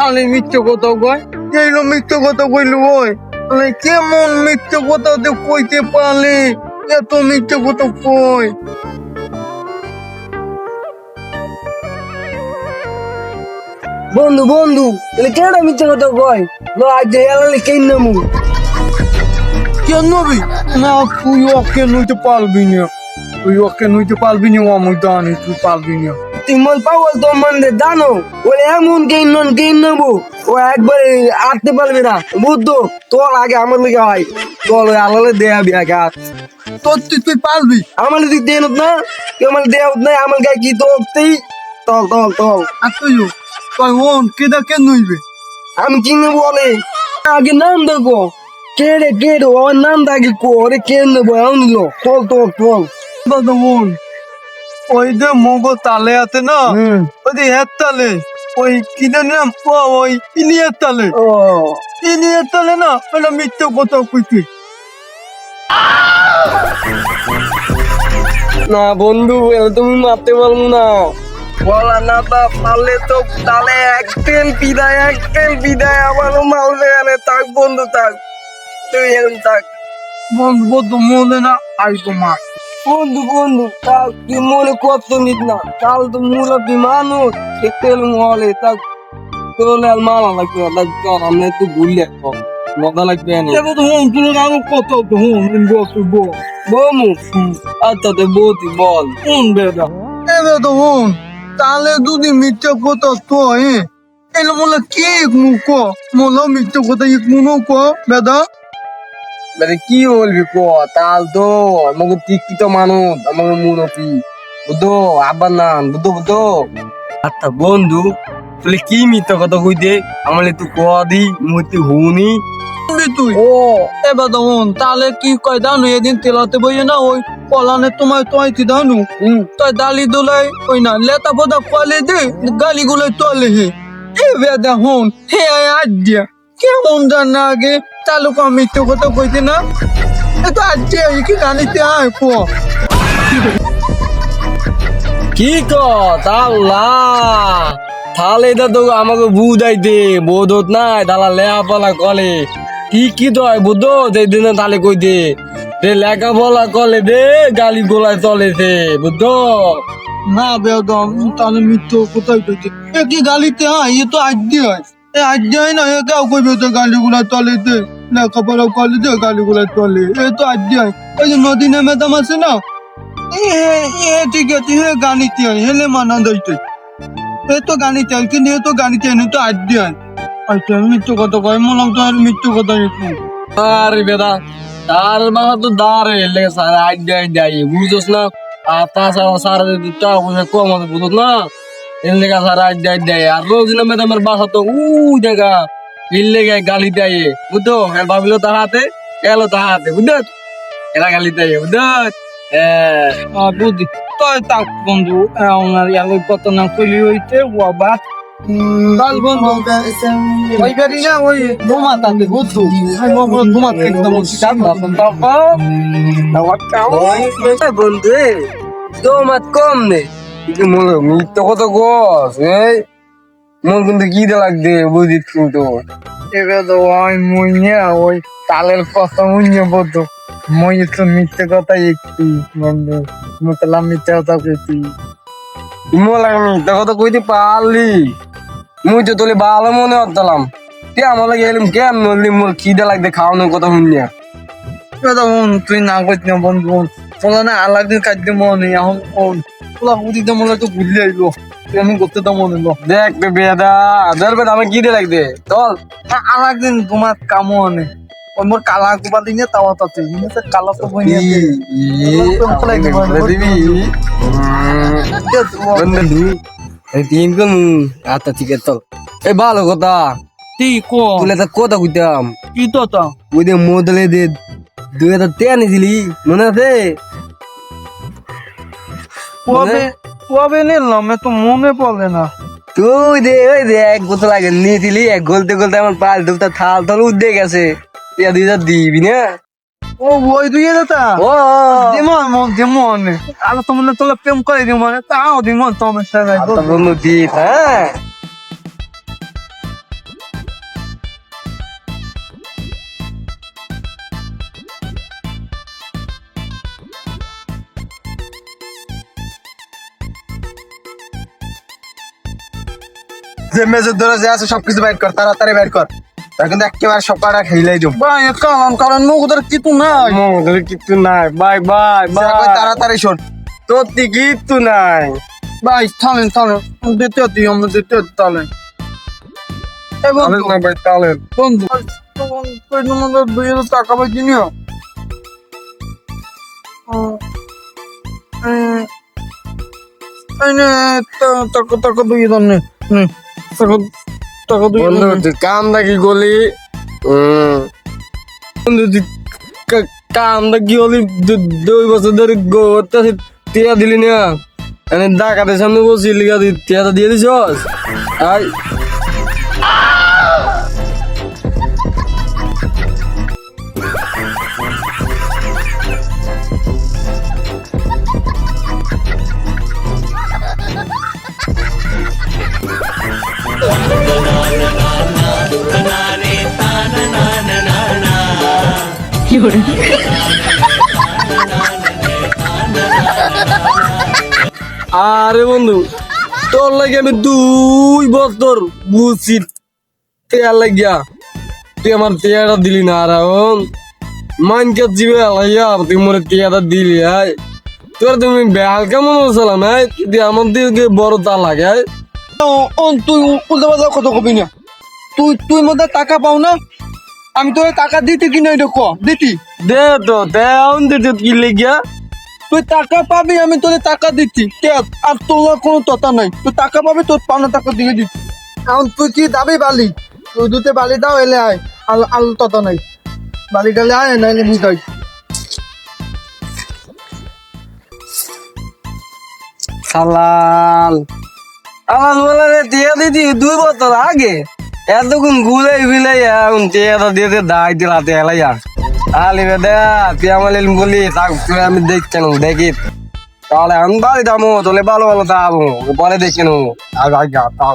খালি মিথ্যে কথা কয়। এইলো মিথ্যে কথা কইলো ওই কেমন মিথ্যে কথা কইতে পারলে এত মিথ্যে কথা কই। বন্ধু বন্ধু তাহলে কেন মিথ্যে কথা কয়? লো আজ এলালে কেন নামু? কেন নবি না তুই ওকে নইতে পারবি না, তুই ওকে নইতে পারবি না, আমি জানি তুই পারবি না। তুই মন পাগল তো মন দে জানো ওরে এমন কেন নেবো ও একবারে আটতে পারবি না বুঝতো। তোর আগে আমার লিগে হয় তোর ওই আলালে দেয়া বিয়া গাছ তোর তুই পারবি। আমার দিক দেন না কেউ আমার দেয়া নাই আমার গায়ে কি তোরতেই তল তল তল। আর তুইও তুই ওন কেদা কেন নইবে? আমি কি নেবো বলে আগে নাম দেখো কেড়ে ওর নাম দেখি করে কে নেবো এমন নিল তল তল তল। দাদা ওন ওই যে মগো তালে আছে না, ওই যে হের তালে ওই কিদের নাম ওই ইলিয়ার তালে, ও ইলিয়ার তালে না ওটা মিথ্যে কথা কইতে। না বন্ধু তুমি মারতে পারবো না বলা না তা পারলে তো তাহলে এক তেল বিদায় আমারও মারলে আনে থাক বন্ধু থাক তুই এখন থাক বন্ধু মনে না আই তোমার বন্ধু থাক তুই মনে করতো নিত না কাল তো মূল মানুষ তেল মহলে থাক তোলে আর মারা লাগবে না চল আমরা একটু ঘুরলে মজা লাগবে না তুই আরো কত বসু বমু আচ্ছা তো বৌতি বল কোন বেদা এবে তো হন তাহলে যদি মিথ্যে কথা তো এলে বলে কে মুখ মনে মিথ্যে কথা এক মনে ক বেদা। মানে কি বলবি ক তাল তো আমাকে টিকটিক মানুষ আমাকে মুরব্বী বুঝো আব্বার নাম বুঝো। আচ্ছা বন্ধু তুই কি মিথ্যা কথা কইতে আমার একটু ক দি মুহূর্তে হুনি তুই ও এবার তখন তাহলে কি কয় দানু এদিন তেলাতে বইয়ে না ওই কলানে তোমায় তোয়াইতে দানু তাই দালি দোলাই ওই না লেতা পোদা কলে দে গালি গুলোয় তলে হে এবার দেখুন হে আজ দিয়া কেমন জান আগে তালুকা মিথ্যে কথা কইতে না এটা আজ কি জানিতে আয় পো কি তাল্লা তাহলে এটা তো আমাকে বুঝাইতে বোধ নাই তালা লেখাপলা কলে কি তো হয় বুঝো সেই দিনে তাহলে কই দে লেখাপলা কলে দে গালি গোলায় চলেছে বুঝো না বেদম তাহলে মিথ্যে কোথায় কইতে এ কি গালিতে হয় এ তো আজ দিয়ে হয় এ আজ দিয়ে না এ কেউ কইবে তো গালি গুলা তলে দে লেখাপড়া কলে দে গালি গুলা তলে এ তো আজ দিয়ে হয় ওই যে নদী নেমে দাম আছে না ঠিক আছে হে গানিতে হয় হেলে মানা দইতে এ তো গানিতে হয় কিন্তু এ তো গানিতে হয় না তো আজ দিয়ে হয় আচ্ছা মৃত্যু কথা কয় মলাম তো আর মৃত্যু কথা আরে বেদা তার মাথা তো দাঁড়ে লেগে সারা আইডিয়া বুঝোস না আর তাছাড়া সারা টাকা পয়সা কম আছে বুঝোস না এর লেগা সারা আইডিয়া আর রোজ না ম্যাডামের বাসা তো দেখা এর লেগে গালি দেয় বুঝতো হ্যাঁ ভাবিলো তাহাতে এলো তাহাতে বুঝতো এরা গালি দেয় বুঝতো বুদ্ধি তো তাক বন্ধু আমার ইয়ার কত না কইলি হইতে বাবা কাল বন্ধু ওই গাড়ি না ওই বোমা তাতে বুদ্ধু বোমা একদম বন্ধু তো মাত কম নেই মিথ্যা কত গছ এই মন কিন্তু কি দে লাগবে বুঝিস কিন্তু এবার তো ওই মুইয়া ওই তালের কথা মুইয়া বলতো মই তো মিথ্যে কথা একটু বন্ধু মতলাম মিথ্যে কথা কইতি মোলা মিথ্যা কথা কইতে পারলি মুই তো তোলে ভালো মনে হতাম কে আমার লাগে এলাম কেন নলি মোর খিদে লাগবে খাওয়ানোর কথা শুনিয়া এবার তুই না কইতি না বন্ধু তোলা না আলাদা দিন কাটতে মনে এখন তোলা উদিতে মনে তো ভুলে আইলো এমন করতে তো মনে হলো দেখ বেদা ধরবে আমার খিদে লাগবে চল আলাদা দিন তোমার কামও আনে ওই মোর কালা কুবা দিনে তাওয়া তাতে কালা তো বই তিন কোন আচ্ছা ঠিক আছে চল এই ভালো কথা তুই কো তুলে তো কথা কইতাম কি তো তা ওই যে মোদলে দে 2000 নিয়েছিলি মনে আছে কবে নিলাম তো মনে পড়ে না তুই দে ওই দে এক বোতল আগে নিয়েছিলি এক গলতে গলতে আমার পাল দুটা থাল থাল উঠে গেছে 2000 দিবি না ও ওই দুই দাদা ও যেমন আর তোমার তোলা প্রেম করে দিব তাও দিব তোমার সাথে বন্ধু দিস হ্যাঁ যে মেজর ধরে যে আছে সবকিছু বাইর কর, তাড়াতাড়ি বাইর কর। তা কিন্তু একেবারে সব কাটা খেলাই দিব। ভাই কারণ মুখ ওদের কিছু নাই। মগের কিছু নাই ভাই ভাই ভাই, তাড়াতাড়ি শোন। তোর কিছু নাই। ভাই থামেন দিতে দিই আমরা দিতে তাহলে তালেন না ভাই, তালেন। বন্ধু আমাদের 2,000 টাকা পাই কিনিও টাকা 2,000 নে টাকা 2,000 বন্ধু তুই কামটা কি করলি? বন্ধু তুই কামটা কি হলি? 2 বছর ধরে গোতে টিয়া দিলি না, এনে ডাকাতের সামনে বসি লিগা টিয়াটা দিয়ে দিছস। আই আরে বন্ধু, তোর লাগে আমি 2 বছর বুঝছি টিয়া লাগিয়া, তুই আমার টিয়াটা দিলি না। আর এখন মানকে জিবে আলাইয়া তুই মোরে টিয়াটা দিলি। আয় তোর তুমি বেহাল কেমন হচ্ছিলাম? তুই আমার দিকে বড় তা লাগে। তুই উল্টা পাল্টা কথা কবি না। তুই মধ্যে টাকা পাও না, আমি তোর টাকা দিতে কিনা এটা ক দিতি। দে তো তেমন দিতে কি লেগিয়া? তুই টাকা পাবি, আমি তোর টাকা দিচ্ছি। আর তোর কোনো তথা নাই, তুই টাকা পাবি, তোর পাওনা টাকা দিয়ে দিচ্ছি। এখন তুই কি দাবি বালি? তুই দুতে বালি দাও, এলে আয়। আলু তথা নাই, বালি ডালে আয়, নাইলে বুঝাই। সালাল আমার বলে রে টিয়া দিদি 2 বছর আগে এতক্ষণ গুলাই ফিলাই এখন টিয়াটা দিয়ে দায় দিলাতে এলাইয়া আলি বেদা তুই আমার বলি থাক, তুই আমি দেখছেন দেখি তাহলে আমি বাড়ি যাবো, তোলে ভালো ভালো থাকবো, পরে দেখে নেবো। আর তাও